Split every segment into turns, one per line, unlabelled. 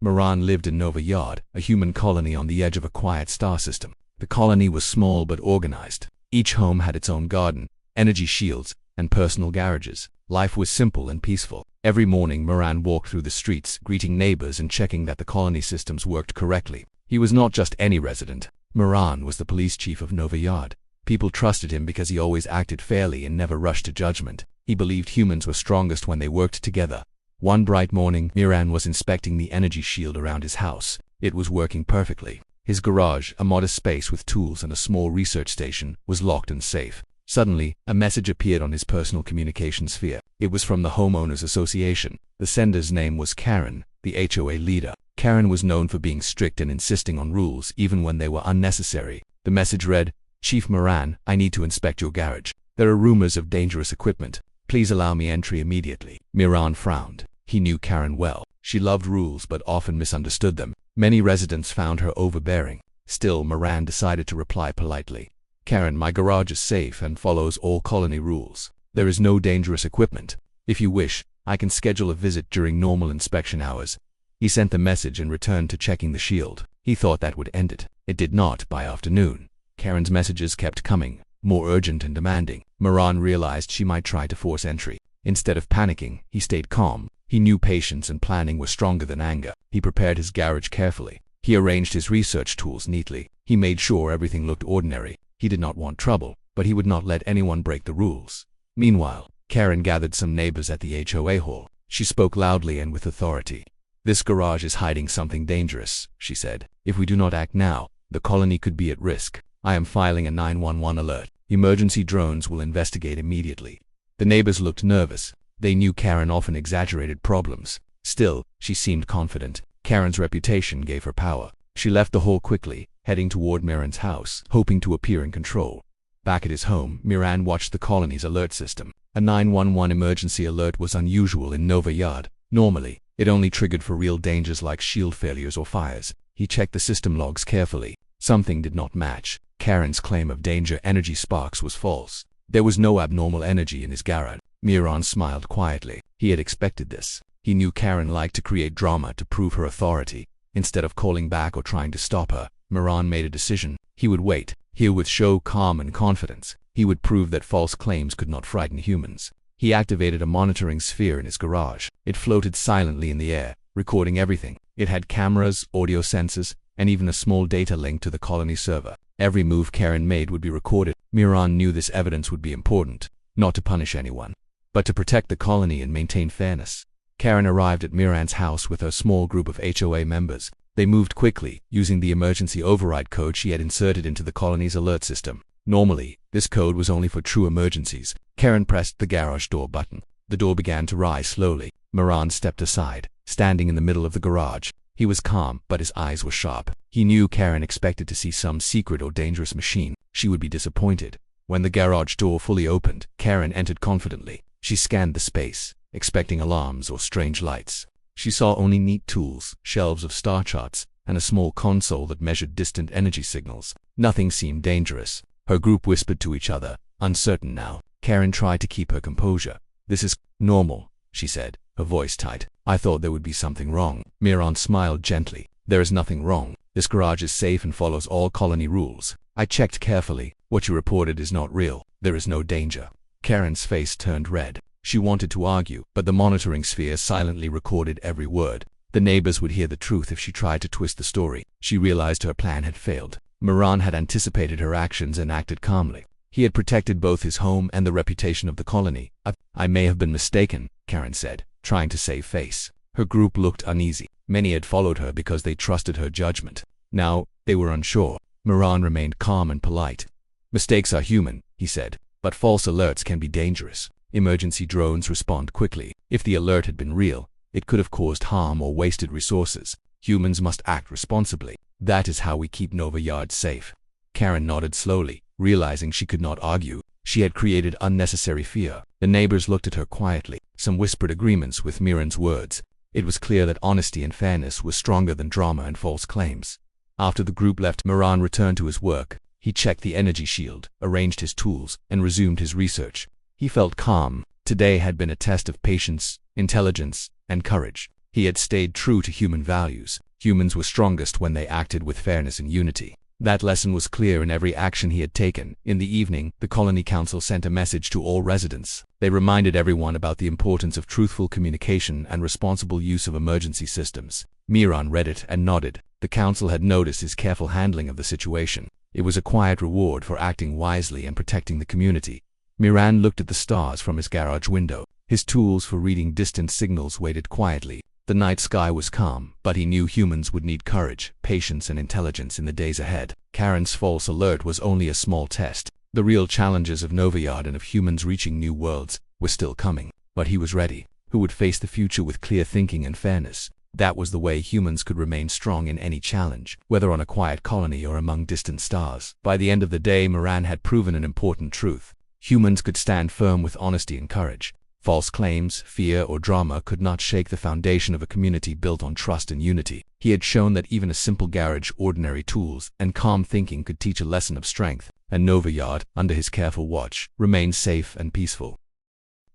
Miran lived in Nova Yard, a human colony on the edge of a quiet star system. The colony was small but organized. Each home had its own garden, energy shields, and personal garages. Life was simple and peaceful. Every morning, Miran walked through the streets, greeting neighbors and checking that the colony systems worked correctly. He was not just any resident. Miran was the police chief of Nova Yard. People trusted him because he always acted fairly and never rushed to judgment. He believed humans were strongest when they worked together. One bright morning, Miran was inspecting the energy shield around his house. It was working perfectly. His garage, a modest space with tools and a small research station, was locked and safe. Suddenly, a message appeared on his personal communication sphere. It was from the Homeowners Association. The sender's name was Karen, the HOA leader. Karen was known for being strict and insisting on rules even when they were unnecessary. The message read, "Chief Miran, I need to inspect your garage. There are rumors of dangerous equipment. Please allow me entry immediately." Miran frowned. He knew Karen well. She loved rules but often misunderstood them. Many residents found her overbearing. Still, Miran decided to reply politely. "Karen, my garage is safe and follows all colony rules. There is no dangerous equipment. If you wish, I can schedule a visit during normal inspection hours." He sent the message and returned to checking the shield. He thought that would end it. It did not. By afternoon, Karen's messages kept coming, more urgent and demanding. Miran realized she might try to force entry. Instead of panicking, he stayed calm. He knew patience and planning were stronger than anger. He prepared his garage carefully. He arranged his research tools neatly. He made sure everything looked ordinary. He did not want trouble, but he would not let anyone break the rules. Meanwhile, Karen gathered some neighbors at the HOA hall. She spoke loudly and with authority. "This garage is hiding something dangerous," she said. "If we do not act now, the colony could be at risk. I am filing a 911 alert. Emergency drones will investigate immediately." The neighbors looked nervous. They knew Karen often exaggerated problems. Still, she seemed confident. Karen's reputation gave her power. She left the hall quickly, heading toward Miran's house, hoping to appear in control. Back at his home, Miran watched the colony's alert system. A 911 emergency alert was unusual in Nova Yard. Normally, it only triggered for real dangers like shield failures or fires. He checked the system logs carefully. Something did not match. Karen's claim of danger energy sparks was false. There was no abnormal energy in his garage. Miran smiled quietly. He had expected this. He knew Karen liked to create drama to prove her authority. Instead of calling back or trying to stop her, Miran made a decision. He would wait. He would show calm and confidence. He would prove that false claims could not frighten humans. He activated a monitoring sphere in his garage. It floated silently in the air, recording everything. It had cameras, audio sensors, and even a small data link to the colony server. Every move Karen made would be recorded. Miran knew this evidence would be important, not to punish anyone, but to protect the colony and maintain fairness. Karen arrived at Miran's house with her small group of HOA members. They moved quickly, using the emergency override code she had inserted into the colony's alert system. Normally, this code was only for true emergencies. Karen pressed the garage door button. The door began to rise slowly. Miran stepped aside, standing in the middle of the garage. He was calm, but his eyes were sharp. He knew Karen expected to see some secret or dangerous machine. She would be disappointed. When the garage door fully opened, Karen entered confidently. She scanned the space, expecting alarms or strange lights. She saw only neat tools, shelves of star charts, and a small console that measured distant energy signals. Nothing seemed dangerous. Her group whispered to each other, uncertain now. Karen tried to keep her composure. "This is normal," she said, her voice tight. "I thought there would be something wrong." Miran smiled gently. "There is nothing wrong. This garage is safe and follows all colony rules. I checked carefully. What you reported is not real. There is no danger." Karen's face turned red. She wanted to argue, but the monitoring sphere silently recorded every word. The neighbors would hear the truth if she tried to twist the story. She realized her plan had failed. Miran had anticipated her actions and acted calmly. He had protected both his home and the reputation of the colony. I may have been mistaken," Karen said, trying to save face. Her group looked uneasy. Many had followed her because they trusted her judgment. Now, they were unsure. Miran remained calm and polite. "Mistakes are human," he said, "but false alerts can be dangerous. Emergency drones respond quickly. If the alert had been real, it could have caused harm or wasted resources. Humans must act responsibly. That is how we keep Nova Yard safe." Karen nodded slowly, realizing she could not argue. She had created unnecessary fear. The neighbors looked at her quietly. Some whispered agreements with Miran's words. It was clear that honesty and fairness were stronger than drama and false claims. After the group left, Miran returned to his work. He checked the energy shield, arranged his tools, and resumed his research. He felt calm. Today had been a test of patience, intelligence, and courage. He had stayed true to human values. Humans were strongest when they acted with fairness and unity. That lesson was clear in every action he had taken. In the evening, the colony council sent a message to all residents. They reminded everyone about the importance of truthful communication and responsible use of emergency systems. Miran read it and nodded. The council had noticed his careful handling of the situation. It was a quiet reward for acting wisely and protecting the community. Miran looked at the stars from his garage window. His tools for reading distant signals waited quietly. The night sky was calm, but he knew humans would need courage, patience, and intelligence in the days ahead. Karen's false alert was only a small test. The real challenges of Novayard and of humans reaching new worlds were still coming. But he was ready. Who would face the future with clear thinking and fairness? That was the way humans could remain strong in any challenge, whether on a quiet colony or among distant stars. By the end of the day, Moran had proven an important truth. Humans could stand firm with honesty and courage. False claims, fear, or drama could not shake the foundation of a community built on trust and unity. He had shown that even a simple garage, ordinary tools, and calm thinking could teach a lesson of strength, and Novayard, under his careful watch, remained safe and peaceful.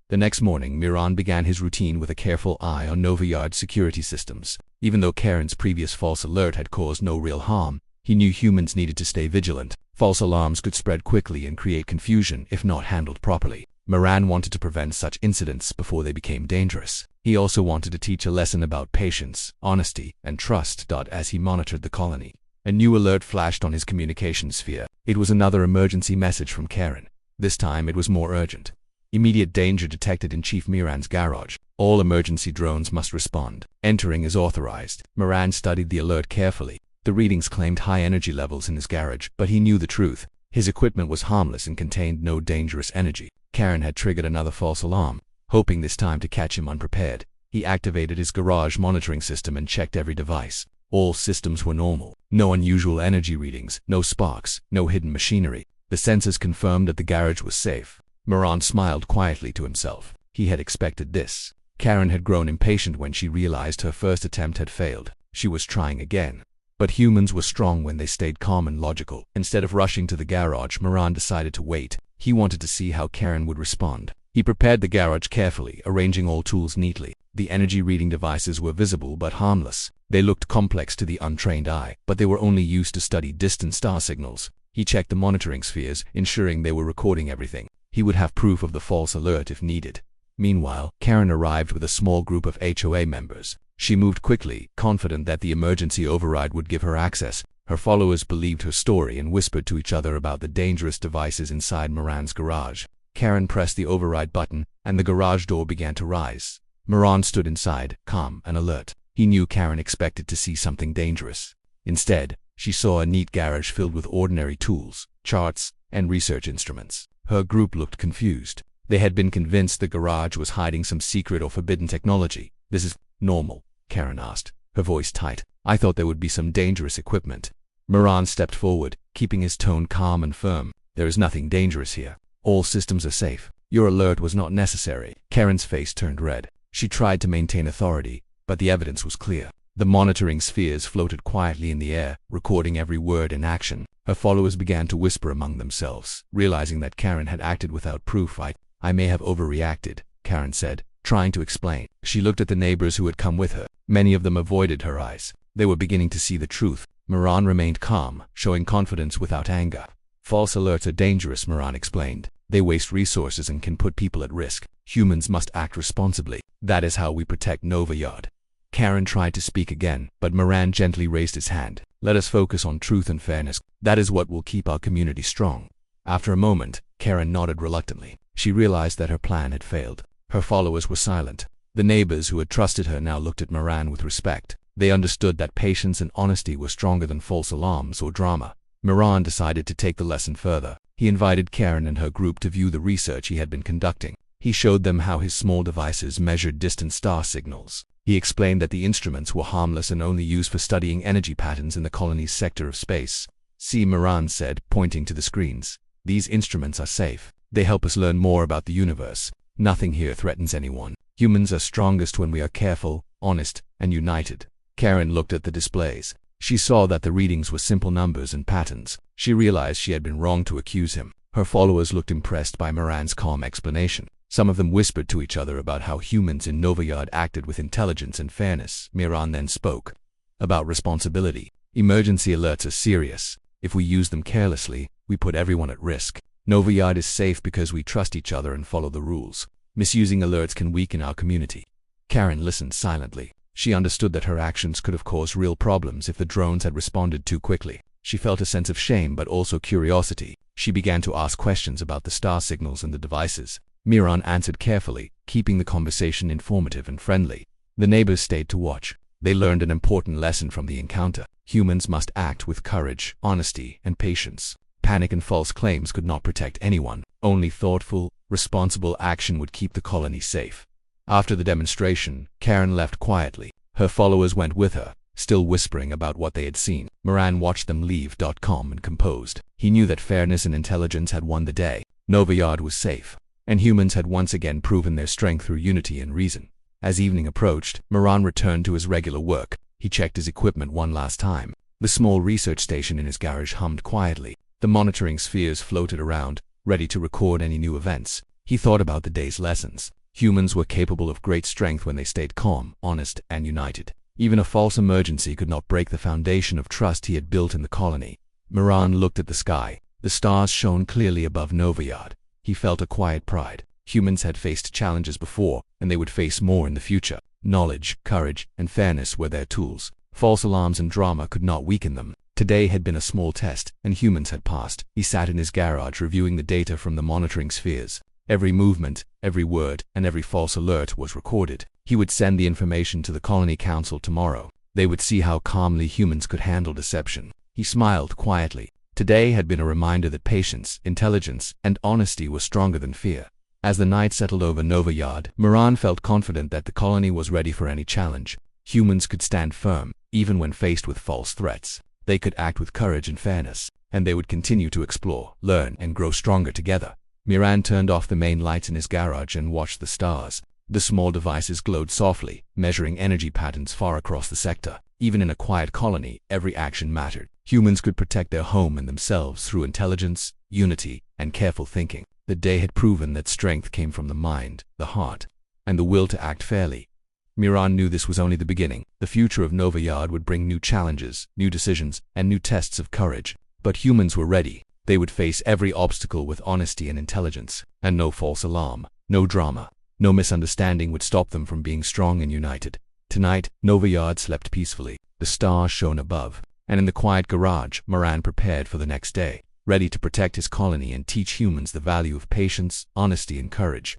The next morning, Miran began his routine with a careful eye on Novayard's security systems. Even though Karen's previous false alert had caused no real harm, he knew humans needed to stay vigilant. False alarms could spread quickly and create confusion if not handled properly. Moran wanted to prevent such incidents before they became dangerous. He also wanted to teach a lesson about patience, honesty, and trust. As he monitored the colony, a new alert flashed on his communication sphere. It was another emergency message from Karen. This time it was more urgent. Immediate danger detected in Chief Miran's garage. All emergency drones must respond. Entering is authorized. Moran studied the alert carefully. The readings claimed high energy levels in his garage, but he knew the truth. His equipment was harmless and contained no dangerous energy. Karen had triggered another false alarm, hoping this time to catch him unprepared. He activated his garage monitoring system and checked every device. All systems were normal. No unusual energy readings, no sparks, no hidden machinery. The sensors confirmed that the garage was safe. Moran smiled quietly to himself. He had expected this. Karen had grown impatient when she realized her first attempt had failed. She was trying again. But humans were strong when they stayed calm and logical. Instead of rushing to the garage, Moran decided to wait. He wanted to see how Karen would respond. He prepared the garage carefully, arranging all tools neatly. The energy reading devices were visible but harmless. They looked complex to the untrained eye, but they were only used to study distant star signals. He checked the monitoring spheres, ensuring they were recording everything. He would have proof of the false alert if needed. Meanwhile, Karen arrived with a small group of HOA members. She moved quickly, confident that the emergency override would give her access. Her followers believed her story and whispered to each other about the dangerous devices inside Moran's garage. Karen pressed the override button, and the garage door began to rise. Moran stood inside, calm and alert. He knew Karen expected to see something dangerous. Instead, she saw a neat garage filled with ordinary tools, charts, and research instruments. Her group looked confused. They had been convinced the garage was hiding some secret or forbidden technology. "This is normal?" Karen asked, her voice tight. "I thought there would be some dangerous equipment." Moran stepped forward, keeping his tone calm and firm. "There is nothing dangerous here. All systems are safe. Your alert was not necessary." Karen's face turned red. She tried to maintain authority, but the evidence was clear. The monitoring spheres floated quietly in the air, recording every word and action. Her followers began to whisper among themselves, realizing that Karen had acted without proof. I may have overreacted," Karen said, trying to explain. She looked at the neighbors who had come with her. Many of them avoided her eyes. They were beginning to see the truth. Moran remained calm, showing confidence without anger. "False alerts are dangerous," Moran explained. "They waste resources and can put people at risk. Humans must act responsibly. That is how we protect Novayard." Karen tried to speak again, but Moran gently raised his hand. "Let us focus on truth and fairness. That is what will keep our community strong." After a moment, Karen nodded reluctantly. She realized that her plan had failed. Her followers were silent. The neighbors who had trusted her now looked at Moran with respect. They understood that patience and honesty were stronger than false alarms or drama. Moran decided to take the lesson further. He invited Karen and her group to view the research he had been conducting. He showed them how his small devices measured distant star signals. He explained that the instruments were harmless and only used for studying energy patterns in the colony's sector of space. "See," Moran said, pointing to the screens. "These instruments are safe. They help us learn more about the universe. Nothing here threatens anyone. Humans are strongest when we are careful, honest, and united." Karen looked at the displays. She saw that the readings were simple numbers and patterns. She realized she had been wrong to accuse him. Her followers looked impressed by Moran's calm explanation. Some of them whispered to each other about how humans in Novayard acted with intelligence and fairness. Miran then spoke about responsibility. Emergency alerts are serious. If we use them carelessly, we put everyone at risk. Novayard is safe because we trust each other and follow the rules. Misusing alerts can weaken our community. Karen listened silently. She understood that her actions could have caused real problems if the drones had responded too quickly. She felt a sense of shame but also curiosity. She began to ask questions about the star signals and the devices. Miran answered carefully, keeping the conversation informative and friendly. The neighbors stayed to watch. They learned an important lesson from the encounter. Humans must act with courage, honesty, and patience. Panic and false claims could not protect anyone. Only thoughtful, responsible action would keep the colony safe. After the demonstration, Karen left quietly. Her followers went with her, still whispering about what they had seen. Miran watched them leave, calm and composed. He knew that fairness and intelligence had won the day. Novayard was safe, and humans had once again proven their strength through unity and reason. As evening approached, Miran returned to his regular work. He checked his equipment one last time. The small research station in his garage hummed quietly. The monitoring spheres floated around, ready to record any new events. He thought about the day's lessons. Humans were capable of great strength when they stayed calm, honest, and united. Even a false emergency could not break the foundation of trust he had built in the colony. Miran looked at the sky. The stars shone clearly above Novayard. He felt a quiet pride. Humans had faced challenges before, and they would face more in the future. Knowledge, courage, and fairness were their tools. False alarms and drama could not weaken them. Today had been a small test, and humans had passed. He sat in his garage reviewing the data from the monitoring spheres. Every movement, every word, and every false alert was recorded. He would send the information to the Colony Council tomorrow. They would see how calmly humans could handle deception. He smiled quietly. Today had been a reminder that patience, intelligence, and honesty were stronger than fear. As the night settled over Novayard, Miran felt confident that the colony was ready for any challenge. Humans could stand firm, even when faced with false threats. They could act with courage and fairness, and they would continue to explore, learn, and grow stronger together. Miran turned off the main lights in his garage and watched the stars. The small devices glowed softly, measuring energy patterns far across the sector. Even in a quiet colony, every action mattered. Humans could protect their home and themselves through intelligence, unity, and careful thinking. The day had proven that strength came from the mind, the heart, and the will to act fairly. Miran knew this was only the beginning. The future of Novayard would bring new challenges, new decisions, and new tests of courage. But humans were ready. They would face every obstacle with honesty and intelligence, and no false alarm, no drama, no misunderstanding would stop them from being strong and united. Tonight, Novayard slept peacefully. The stars shone above, and in the quiet garage, Miran prepared for the next day, ready to protect his colony and teach humans the value of patience, honesty, and courage.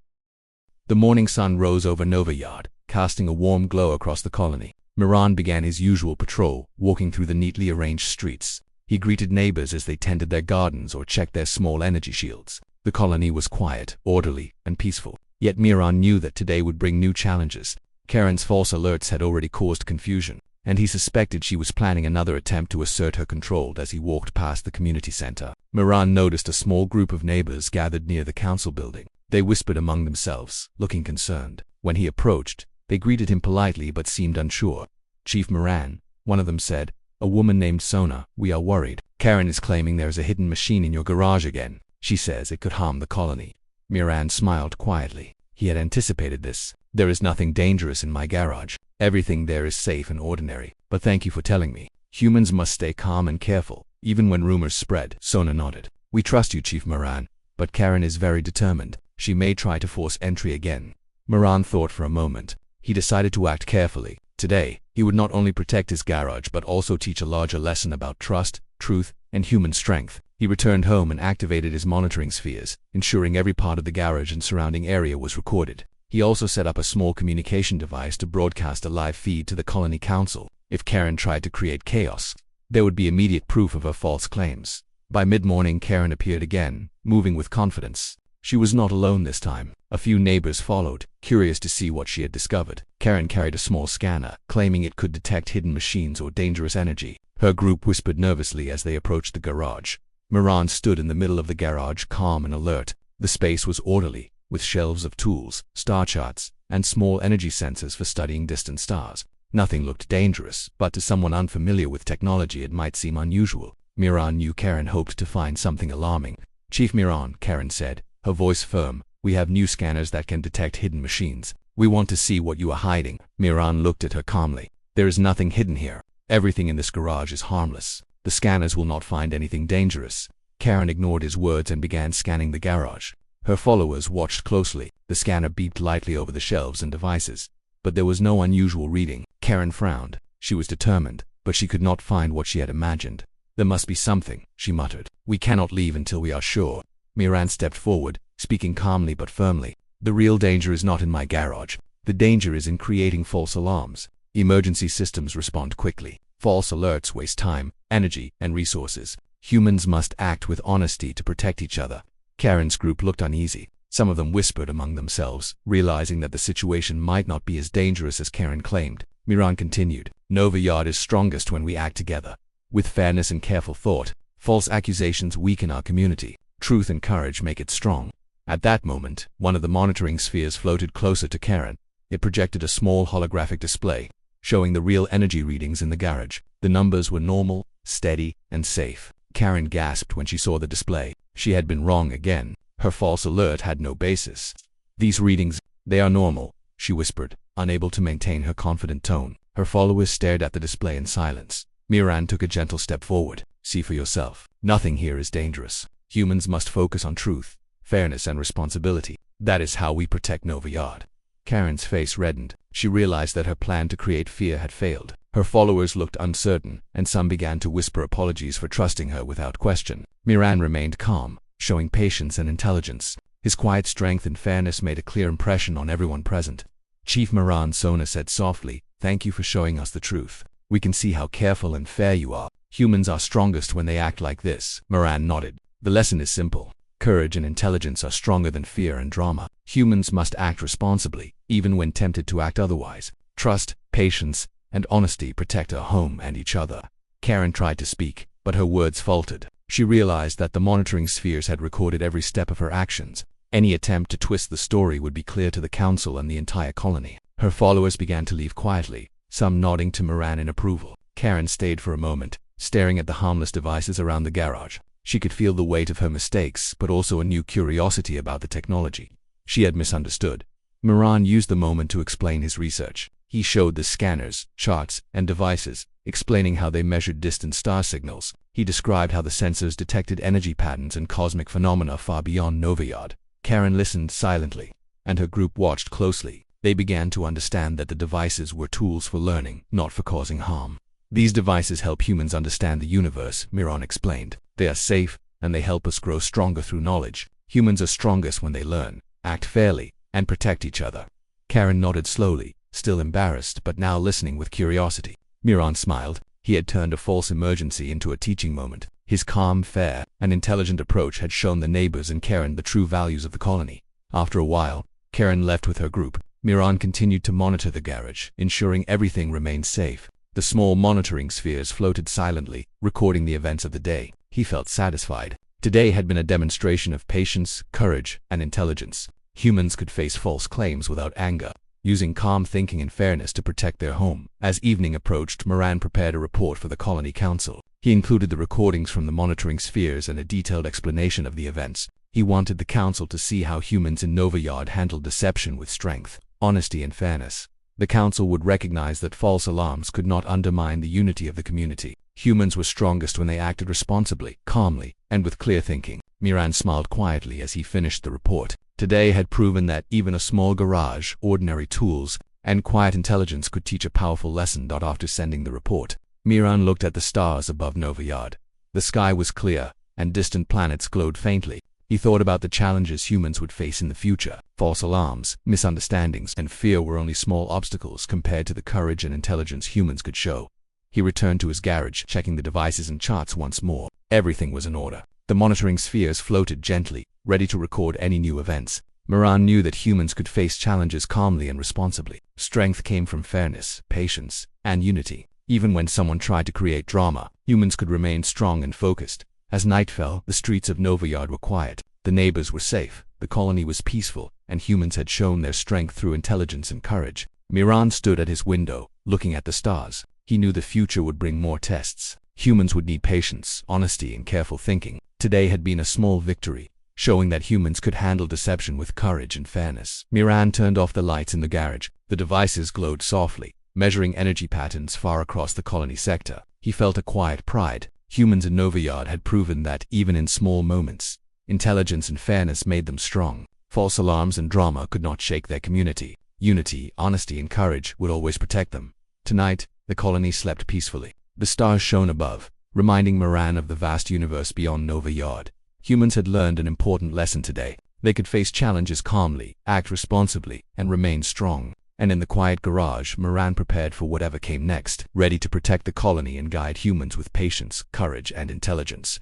The morning sun rose over Novayard, casting a warm glow across the colony. Miran began his usual patrol, walking through the neatly arranged streets. He greeted neighbors as they tended their gardens or checked their small energy shields. The colony was quiet, orderly, and peaceful. Yet Miran knew that today would bring new challenges. Karen's false alerts had already caused confusion, and he suspected she was planning another attempt to assert her control. As he walked past the community center, Miran noticed a small group of neighbors gathered near the council building. They whispered among themselves, looking concerned. When he approached, they greeted him politely but seemed unsure. "Chief Miran," one of them said, "a woman named Sona, we are worried. Karen is claiming there is a hidden machine in your garage again. She says it could harm the colony." Miran smiled quietly. He had anticipated this. "There is nothing dangerous in my garage. Everything there is safe and ordinary. But thank you for telling me. Humans must stay calm and careful, even when rumors spread." Sona nodded. "We trust you, Chief Miran, but Karen is very determined. She may try to force entry again." Miran thought for a moment. He decided to act carefully. Today, he would not only protect his garage but also teach a larger lesson about trust, truth, and human strength. He returned home and activated his monitoring spheres, ensuring every part of the garage and surrounding area was recorded. He also set up a small communication device to broadcast a live feed to the Colony Council. If Karen tried to create chaos, there would be immediate proof of her false claims. By mid-morning, Karen appeared again, moving with confidence. She was not alone this time. A few neighbors followed, curious to see what she had discovered. Karen carried a small scanner, claiming it could detect hidden machines or dangerous energy. Her group whispered nervously as they approached the garage. Miran stood in the middle of the garage, calm and alert. The space was orderly, with shelves of tools, star charts, and small energy sensors for studying distant stars. Nothing looked dangerous, but to someone unfamiliar with technology it might seem unusual. Miran knew Karen hoped to find something alarming. "Chief Miran," Karen said, her voice firm, We have new scanners that can detect hidden machines. We want to see what you are hiding." Miran looked at her calmly. "There is nothing hidden here. Everything in this garage is harmless. The scanners will not find anything dangerous." Karen ignored his words and began scanning the garage. Her followers watched closely. The scanner beeped lightly over the shelves and devices, but there was no unusual reading. Karen frowned. She was determined, but she could not find what she had imagined. "There must be something," she muttered. "We cannot leave until we are sure." Miran stepped forward, speaking calmly but firmly. "The real danger is not in my garage. The danger is in creating false alarms. Emergency systems respond quickly. False alerts waste time, energy, and resources. Humans must act with honesty to protect each other." Karen's group looked uneasy. Some of them whispered among themselves, realizing that the situation might not be as dangerous as Karen claimed. Miran continued, "NovaYard is strongest when we act together. With fairness and careful thought, false accusations weaken our community. Truth and courage make it strong." At that moment, one of the monitoring spheres floated closer to Karen. It projected a small holographic display, showing the real energy readings in the garage. The numbers were normal, steady, and safe. Karen gasped when she saw the display. She had been wrong again. Her false alert had no basis. "These readings, they are normal," she whispered, unable to maintain her confident tone. Her followers stared at the display in silence. Miran took a gentle step forward. "See for yourself. Nothing here is dangerous. Humans must focus on truth, fairness, and responsibility. That is how we protect NovaYard." Karen's face reddened. She realized that her plan to create fear had failed. Her followers looked uncertain, and some began to whisper apologies for trusting her without question. Miran remained calm, showing patience and intelligence. His quiet strength and fairness made a clear impression on everyone present. Chief Miran Sona said softly, "Thank you for showing us the truth. We can see how careful and fair you are. Humans are strongest when they act like this." Miran nodded. "The lesson is simple. Courage and intelligence are stronger than fear and drama. Humans must act responsibly, even when tempted to act otherwise. Trust, patience, and honesty protect our home and each other." Karen tried to speak, but her words faltered. She realized that the monitoring spheres had recorded every step of her actions. Any attempt to twist the story would be clear to the council and the entire colony. Her followers began to leave quietly, some nodding to Miran in approval. Karen stayed for a moment, staring at the harmless devices around the garage. She could feel the weight of her mistakes, but also a new curiosity about the technology. She had misunderstood. Miran used the moment to explain his research. He showed the scanners, charts, and devices, explaining how they measured distant star signals. He described how the sensors detected energy patterns and cosmic phenomena far beyond NovaYard. Karen listened silently, and her group watched closely. They began to understand that the devices were tools for learning, not for causing harm. "These devices help humans understand the universe," Miran explained. "They are safe, and they help us grow stronger through knowledge. Humans are strongest when they learn, act fairly, and protect each other." Karen nodded slowly, still embarrassed but now listening with curiosity. Miran smiled. He had turned a false emergency into a teaching moment. His calm, fair, and intelligent approach had shown the neighbors and Karen the true values of the colony. After a while, Karen left with her group. Miran continued to monitor the garage, ensuring everything remained safe. The small monitoring spheres floated silently, recording the events of the day. He felt satisfied. Today had been a demonstration of patience, courage, and intelligence. Humans could face false claims without anger, using calm thinking and fairness to protect their home. As evening approached, Miran prepared a report for the colony council. He included the recordings from the monitoring spheres and a detailed explanation of the events. He wanted the council to see how humans in NovaYard handled deception with strength, honesty, and fairness. The council would recognize that false alarms could not undermine the unity of the community. Humans were strongest when they acted responsibly, calmly, and with clear thinking. Miran smiled quietly as he finished the report. Today had proven that even a small garage, ordinary tools, and quiet intelligence could teach a powerful lesson. After sending the report, Miran looked at the stars above NovaYard. The sky was clear, and distant planets glowed faintly. He thought about the challenges humans would face in the future. False alarms, misunderstandings, and fear were only small obstacles compared to the courage and intelligence humans could show. He returned to his garage, checking the devices and charts once more. Everything was in order. The monitoring spheres floated gently, ready to record any new events. Miran knew that humans could face challenges calmly and responsibly. Strength came from fairness, patience, and unity. Even when someone tried to create drama, humans could remain strong and focused. As night fell, the streets of NovaYard were quiet. The neighbors were safe, the colony was peaceful, and humans had shown their strength through intelligence and courage. Miran stood at his window, looking at the stars. He knew the future would bring more tests. Humans would need patience, honesty, and careful thinking. Today had been a small victory, showing that humans could handle deception with courage and fairness. Miran turned off the lights in the garage. The devices glowed softly, measuring energy patterns far across the colony sector. He felt a quiet pride. Humans in Nova Yard had proven that, even in small moments, intelligence and fairness made them strong. False alarms and drama could not shake their community. Unity, honesty, and courage would always protect them. Tonight, the colony slept peacefully. The stars shone above, reminding Miran of the vast universe beyond Nova Yard. Humans had learned an important lesson today. They could face challenges calmly, act responsibly, and remain strong. And in the quiet garage, Miran prepared for whatever came next, ready to protect the colony and guide humans with patience, courage, and intelligence.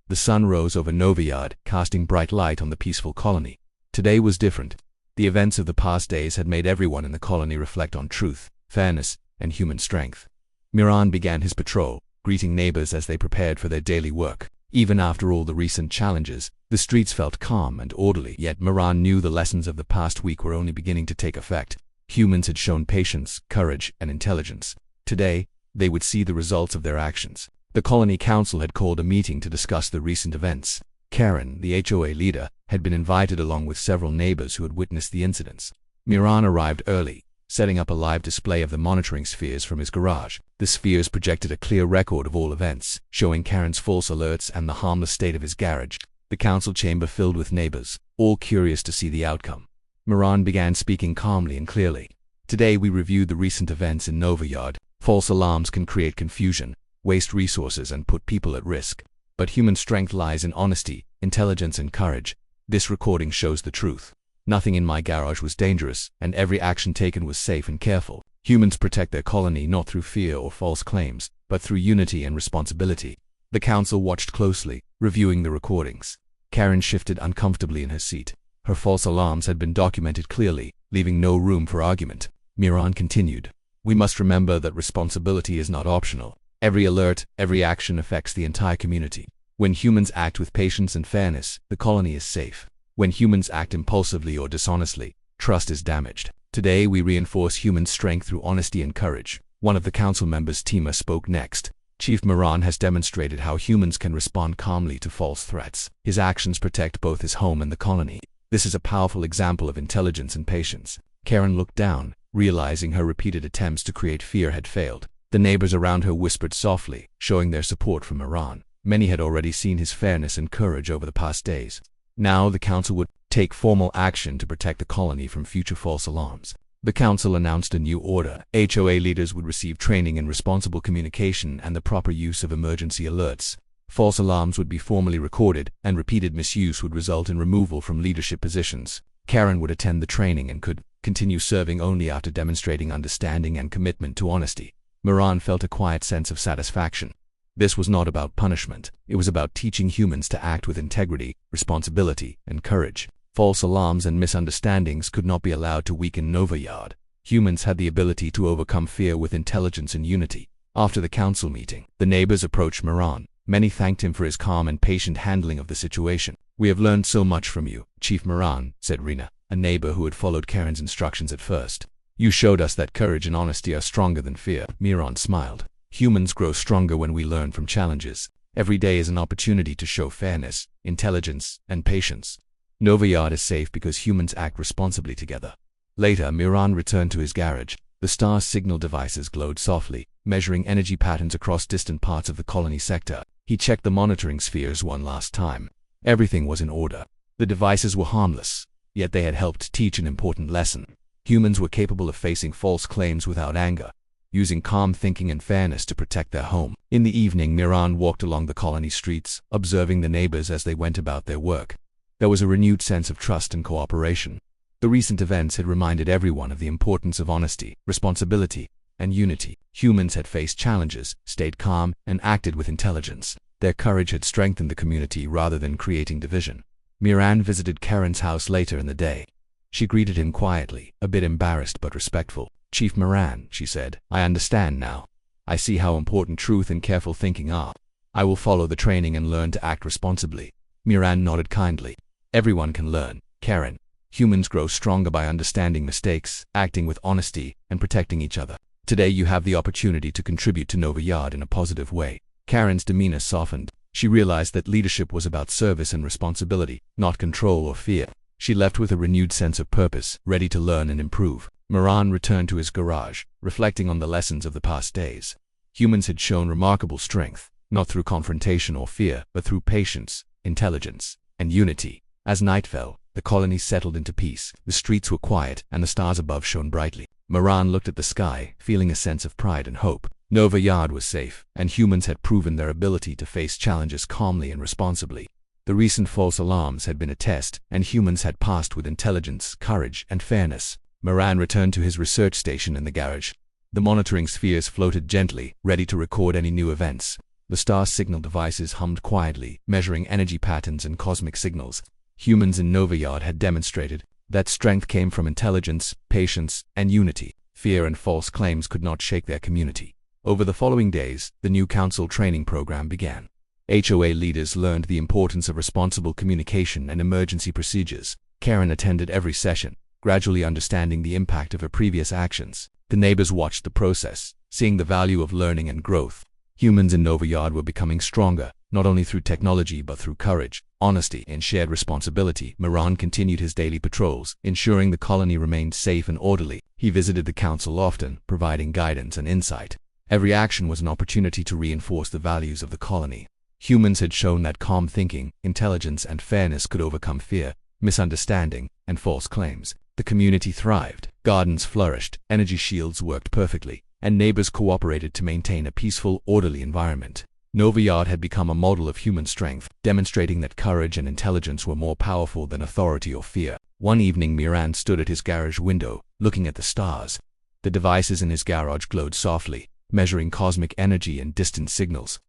The sun rose over Nova Yard, casting bright light on the peaceful colony. Today was different. The events of the past days had made everyone in the colony reflect on truth, fairness, and human strength. Miran began his patrol, greeting neighbors as they prepared for their daily work. Even after all the recent challenges, the streets felt calm and orderly, yet Miran knew the lessons of the past week were only beginning to take effect. Humans had shown patience, courage, and intelligence. Today, they would see the results of their actions. The colony council had called a meeting to discuss the recent events. Karen, the HOA leader, had been invited along with several neighbors who had witnessed the incidents. Miran arrived early, setting up a live display of the monitoring spheres from his garage. The spheres projected a clear record of all events, showing Karen's false alerts and the harmless state of his garage. The council chamber filled with neighbors, all curious to see the outcome. Miran began speaking calmly and clearly. Today we reviewed the recent events in Nova Yard. False alarms can create confusion, waste resources, and put people at risk. But human strength lies in honesty, intelligence, and courage. This recording shows the truth. Nothing in my garage was dangerous, and every action taken was safe and careful. Humans protect their colony not through fear or false claims, but through unity and responsibility. The council watched closely, reviewing the recordings. Karen shifted uncomfortably in her seat. Her false alarms had been documented clearly, leaving no room for argument. Miran continued. We must remember that responsibility is not optional. Every alert, every action affects the entire community. When humans act with patience and fairness, the colony is safe. When humans act impulsively or dishonestly, trust is damaged. Today we reinforce human strength through honesty and courage. One of the council members, Tima, spoke next. Chief Miran has demonstrated how humans can respond calmly to false threats. His actions protect both his home and the colony. This is a powerful example of intelligence and patience. Karen looked down, realizing her repeated attempts to create fear had failed. The neighbors around her whispered softly, showing their support for Miran. Many had already seen his fairness and courage over the past days. Now the council would take formal action to protect the colony from future false alarms. The council announced a new order. HOA leaders would receive training in responsible communication and the proper use of emergency alerts. False alarms would be formally recorded, and repeated misuse would result in removal from leadership positions. Karen would attend the training and could continue serving only after demonstrating understanding and commitment to honesty. Miran felt a quiet sense of satisfaction. This was not about punishment. It was about teaching humans to act with integrity, responsibility, and courage. False alarms and misunderstandings could not be allowed to weaken Nova Yard. Humans had the ability to overcome fear with intelligence and unity. After the council meeting, the neighbors approached Miran. Many thanked him for his calm and patient handling of the situation. We have learned so much from you, Chief Miran, said Rina, a neighbor who had followed Karen's instructions at first. You showed us that courage and honesty are stronger than fear. Miran smiled. Humans grow stronger when we learn from challenges. Every day is an opportunity to show fairness, intelligence, and patience. Nova Yard is safe because humans act responsibly together. Later, Miran returned to his garage. The star signal devices glowed softly, measuring energy patterns across distant parts of the colony sector. He checked the monitoring spheres one last time. Everything was in order. The devices were harmless, yet they had helped teach an important lesson. Humans were capable of facing false claims without anger, using calm thinking and fairness to protect their home. In the evening, Miran walked along the colony streets, observing the neighbors as they went about their work. There was a renewed sense of trust and cooperation. The recent events had reminded everyone of the importance of honesty, responsibility, and unity. Humans had faced challenges, stayed calm, and acted with intelligence. Their courage had strengthened the community rather than creating division. Miran visited Karen's house later in the day. She greeted him quietly, a bit embarrassed but respectful. Chief Miran, she said, I understand now. I see how important truth and careful thinking are. I will follow the training and learn to act responsibly. Miran nodded kindly. Everyone can learn, Karen. Humans grow stronger by understanding mistakes, acting with honesty, and protecting each other. Today you have the opportunity to contribute to Nova Yard in a positive way. Karen's demeanor softened. She realized that leadership was about service and responsibility, not control or fear. She left with a renewed sense of purpose, ready to learn and improve. Miran returned to his garage, reflecting on the lessons of the past days. Humans had shown remarkable strength, not through confrontation or fear, but through patience, intelligence, and unity. As night fell, the colony settled into peace. The streets were quiet, and the stars above shone brightly. Miran looked at the sky, feeling a sense of pride and hope. Nova Yard was safe, and humans had proven their ability to face challenges calmly and responsibly. The recent false alarms had been a test, and humans had passed with intelligence, courage, and fairness. Miran returned to his research station in the garage. The monitoring spheres floated gently, ready to record any new events. The star signal devices hummed quietly, measuring energy patterns and cosmic signals. Humans in Nova Yard had demonstrated that strength came from intelligence, patience, and unity. Fear and false claims could not shake their community. Over the following days, the new council training program began. HOA leaders learned the importance of responsible communication and emergency procedures. Karen attended every session, gradually understanding the impact of her previous actions. The neighbors watched the process, seeing the value of learning and growth. Humans in Nova Yard were becoming stronger, not only through technology but through courage, honesty, and shared responsibility. Miran continued his daily patrols, ensuring the colony remained safe and orderly. He visited the council often, providing guidance and insight. Every action was an opportunity to reinforce the values of the colony. Humans had shown that calm thinking, intelligence, and fairness could overcome fear, misunderstanding, and false claims. The community thrived, gardens flourished, energy shields worked perfectly, and neighbors cooperated to maintain a peaceful, orderly environment. Nova Yard had become a model of human strength, demonstrating that courage and intelligence were more powerful than authority or fear. One evening, Miran stood at his garage window, looking at the stars. The devices in his garage glowed softly, measuring cosmic energy and distant signals.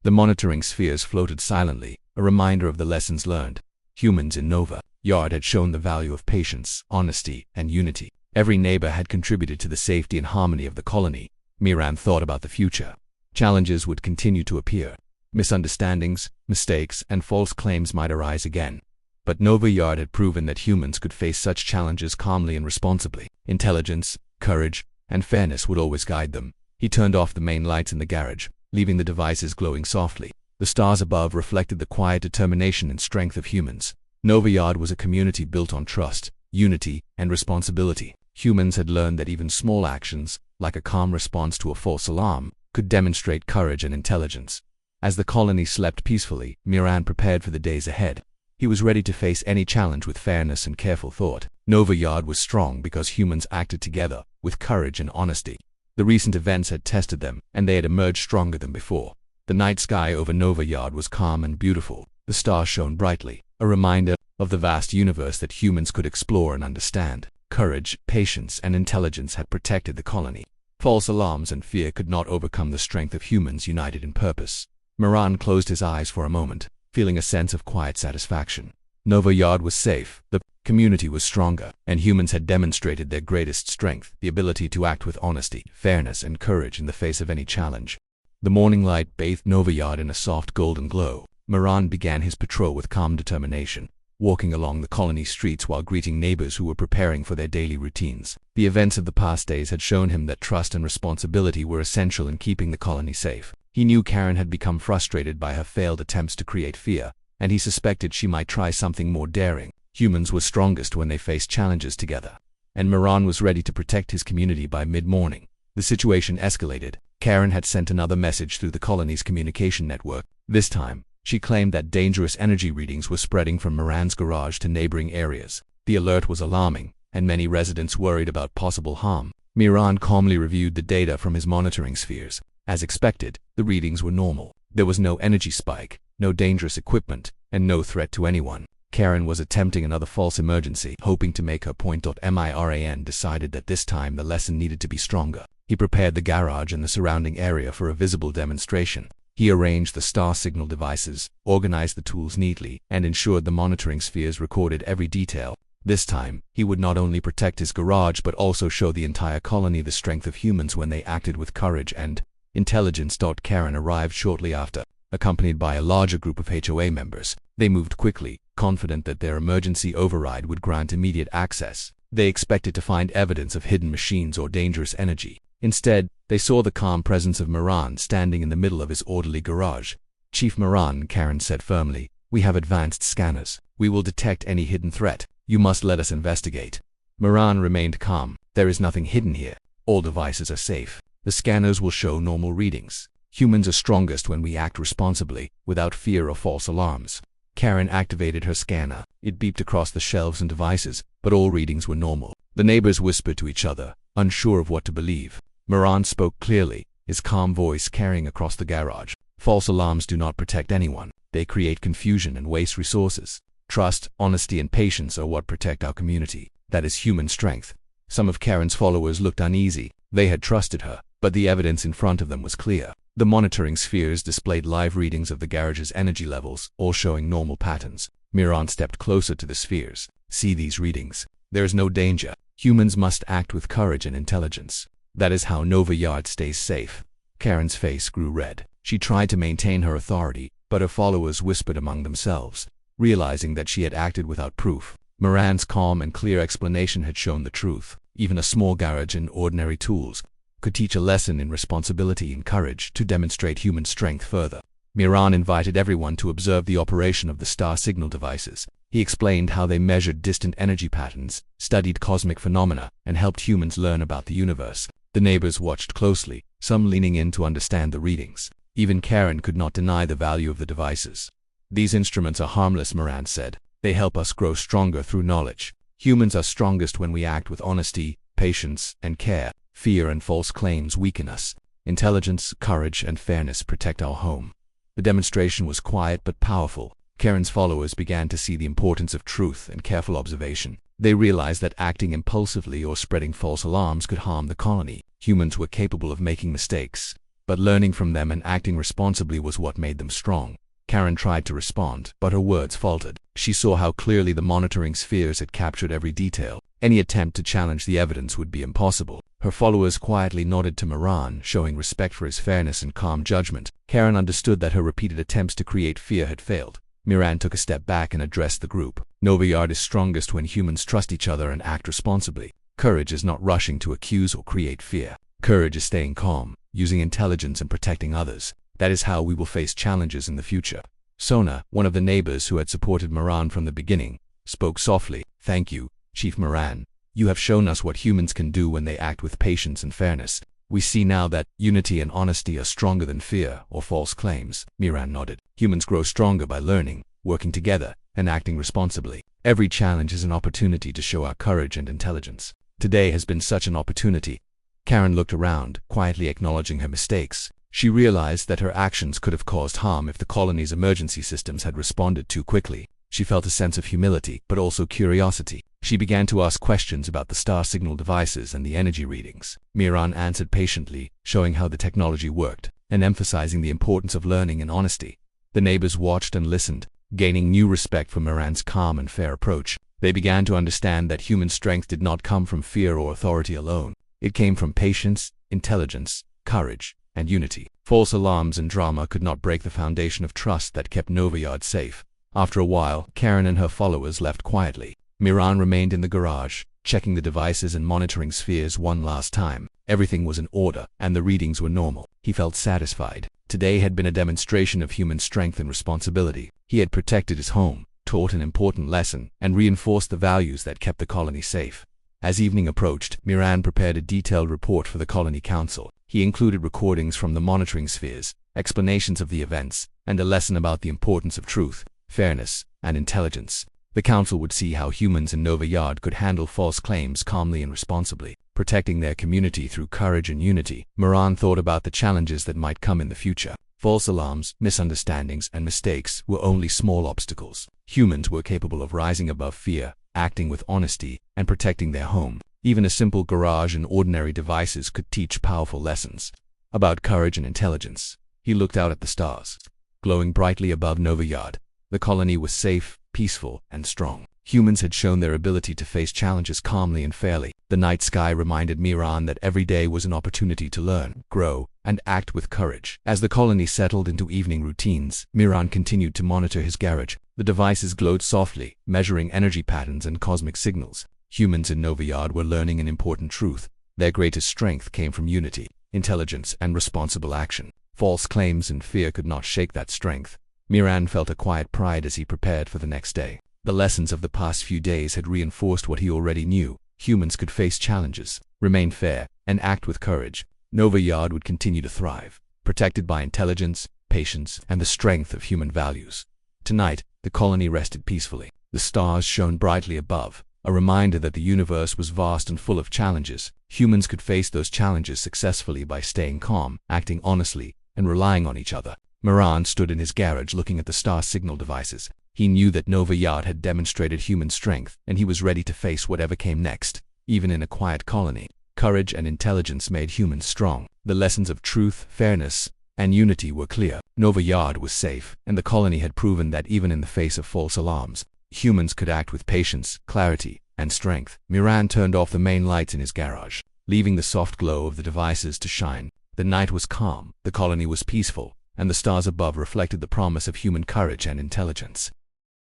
The monitoring spheres floated silently, a reminder of the lessons learned. Humans in Nova Yard had shown the value of patience, honesty, and unity. Every neighbor had contributed to the safety and harmony of the colony. Miran thought about the future. Challenges would continue to appear. Misunderstandings, mistakes, and false claims might arise again. But Nova Yard had proven that humans could face such challenges calmly and responsibly. Intelligence, courage, and fairness would always guide them. He turned off the main lights in the garage, leaving the devices glowing softly. The stars above reflected the quiet determination and strength of humans. Nova Yard was a community built on trust, unity, and responsibility. Humans had learned that even small actions, like a calm response to a false alarm, could demonstrate courage and intelligence. As the colony slept peacefully, Miran prepared for the days ahead. He was ready to face any challenge with fairness and careful thought. Nova Yard was strong because humans acted together, with courage and honesty. The recent events had tested them, and they had emerged stronger than before. The night sky over Nova Yard was calm and beautiful. The stars shone brightly, a reminder of the vast universe that humans could explore and understand. Courage, patience, and intelligence had protected the colony. False alarms and fear could not overcome the strength of humans united in purpose. Miran closed his eyes for a moment, feeling a sense of quiet satisfaction. Nova Yard was safe, the community was stronger, and humans had demonstrated their greatest strength, the ability to act with honesty, fairness, and courage in the face of any challenge. The morning light bathed Nova Yard in a soft golden glow. Miran began his patrol with calm determination, walking along the colony streets while greeting neighbors who were preparing for their daily routines. The events of the past days had shown him that trust and responsibility were essential in keeping the colony safe. He knew Karen had become frustrated by her failed attempts to create fear, and he suspected she might try something more daring. Humans were strongest when they faced challenges together, and Miran was ready to protect his community by mid-morning. The situation escalated. Karen had sent another message through the colony's communication network. This time, she claimed that dangerous energy readings were spreading from Miran's garage to neighboring areas. The alert was alarming, and many residents worried about possible harm. Miran calmly reviewed the data from his monitoring spheres. As expected, the readings were normal. There was no energy spike, no dangerous equipment, and no threat to anyone. Karen was attempting another false emergency, hoping to make her point. Miran decided that this time the lesson needed to be stronger. He prepared the garage and the surrounding area for a visible demonstration. He arranged the star signal devices, organized the tools neatly, and ensured the monitoring spheres recorded every detail. This time, he would not only protect his garage but also show the entire colony the strength of humans when they acted with courage and intelligence. Karen arrived shortly after, accompanied by a larger group of HOA members. They moved quickly, confident that their emergency override would grant immediate access. They expected to find evidence of hidden machines or dangerous energy. Instead, they saw the calm presence of Miran standing in the middle of his orderly garage. Chief Moran, Karen said firmly, we have advanced scanners. We will detect any hidden threat. You must let us investigate. Moran remained calm. There is nothing hidden here. All devices are safe. The scanners will show normal readings. Humans are strongest when we act responsibly, without fear or false alarms. Karen activated her scanner. It beeped across the shelves and devices, but all readings were normal. The neighbors whispered to each other, unsure of what to believe. Moran spoke clearly, his calm voice carrying across the garage. False alarms do not protect anyone. They create confusion and waste resources. Trust, honesty, and patience are what protect our community. That is human strength. Some of Karen's followers looked uneasy. They had trusted her, but the evidence in front of them was clear. The monitoring spheres displayed live readings of the garage's energy levels, all showing normal patterns. Moran stepped closer to the spheres. See these readings. There is no danger. Humans must act with courage and intelligence. That is how Nova Yard stays safe. Karen's face grew red. She tried to maintain her authority, but her followers whispered among themselves, realizing that she had acted without proof. Moran's calm and clear explanation had shown the truth. Even a small garage and ordinary tools could teach a lesson in responsibility and courage to demonstrate human strength further. Moran invited everyone to observe the operation of the star signal devices. He explained how they measured distant energy patterns, studied cosmic phenomena, and helped humans learn about the universe. The neighbors watched closely, some leaning in to understand the readings. Even Karen could not deny the value of the devices. These instruments are harmless, Moran said. They help us grow stronger through knowledge. Humans are strongest when we act with honesty, patience, and care. Fear and false claims weaken us. Intelligence, courage, and fairness protect our home. The demonstration was quiet but powerful. Karen's followers began to see the importance of truth and careful observation. They realized that acting impulsively or spreading false alarms could harm the colony. Humans were capable of making mistakes, but learning from them and acting responsibly was what made them strong. Karen tried to respond, but her words faltered. She saw how clearly the monitoring spheres had captured every detail. Any attempt to challenge the evidence would be impossible. Her followers quietly nodded to Moran, showing respect for his fairness and calm judgment. Karen understood that her repeated attempts to create fear had failed. Moran took a step back and addressed the group. Nova Yard is strongest when humans trust each other and act responsibly. Courage is not rushing to accuse or create fear. Courage is staying calm, using intelligence and protecting others. That is how we will face challenges in the future. Sona, one of the neighbors who had supported Moran from the beginning, spoke softly. Thank you, Chief Moran. You have shown us what humans can do when they act with patience and fairness. We see now that unity and honesty are stronger than fear or false claims. Moran nodded. Humans grow stronger by learning, working together, and acting responsibly. Every challenge is an opportunity to show our courage and intelligence. Today has been such an opportunity. Karen looked around, quietly acknowledging her mistakes. She realized that her actions could have caused harm if the colony's emergency systems had responded too quickly. She felt a sense of humility, but also curiosity. She began to ask questions about the star signal devices and the energy readings. Moran answered patiently, showing how the technology worked, and emphasizing the importance of learning and honesty. The neighbors watched and listened, gaining new respect for Moran's calm and fair approach. They began to understand that human strength did not come from fear or authority alone. It came from patience, intelligence, courage, and unity. False alarms and drama could not break the foundation of trust that kept Nova Yard safe. After a while, Karen and her followers left quietly. Moran remained in the garage, checking the devices and monitoring spheres one last time. Everything was in order, and the readings were normal. He felt satisfied. Today had been a demonstration of human strength and responsibility. He had protected his home, taught an important lesson, and reinforced the values that kept the colony safe. As evening approached, Moran prepared a detailed report for the colony council. He included recordings from the monitoring spheres, explanations of the events, and a lesson about the importance of truth, fairness, and intelligence. The council would see how humans in Nova Yard could handle false claims calmly and responsibly, protecting their community through courage and unity. Moran thought about the challenges that might come in the future. False alarms, misunderstandings, and mistakes were only small obstacles. Humans were capable of rising above fear, acting with honesty, and protecting their home. Even a simple garage and ordinary devices could teach powerful lessons about courage and intelligence. He looked out at the stars, glowing brightly above Nova Yard. The colony was safe, peaceful, and strong. Humans had shown their ability to face challenges calmly and fairly. The night sky reminded Moran that every day was an opportunity to learn, grow, and act with courage. As the colony settled into evening routines, Moran continued to monitor his garage. The devices glowed softly, measuring energy patterns and cosmic signals. Humans in Nova Yard were learning an important truth. Their greatest strength came from unity, intelligence, and responsible action. False claims and fear could not shake that strength. Miran felt a quiet pride as he prepared for the next day. The lessons of the past few days had reinforced what he already knew. Humans could face challenges, remain fair, and act with courage. Nova Yard would continue to thrive, protected by intelligence, patience, and the strength of human values. Tonight, the colony rested peacefully. The stars shone brightly above, a reminder that the universe was vast and full of challenges. Humans could face those challenges successfully by staying calm, acting honestly, and relying on each other. Miran stood in his garage looking at the star signal devices. He knew that Nova Yard had demonstrated human strength, and he was ready to face whatever came next. Even in a quiet colony, courage and intelligence made humans strong. The lessons of truth, fairness, and unity were clear. Nova Yard was safe, and the colony had proven that even in the face of false alarms, humans could act with patience, clarity, and strength. Miran turned off the main lights in his garage, leaving the soft glow of the devices to shine. The night was calm, the colony was peaceful, and the stars above reflected the promise of human courage and intelligence.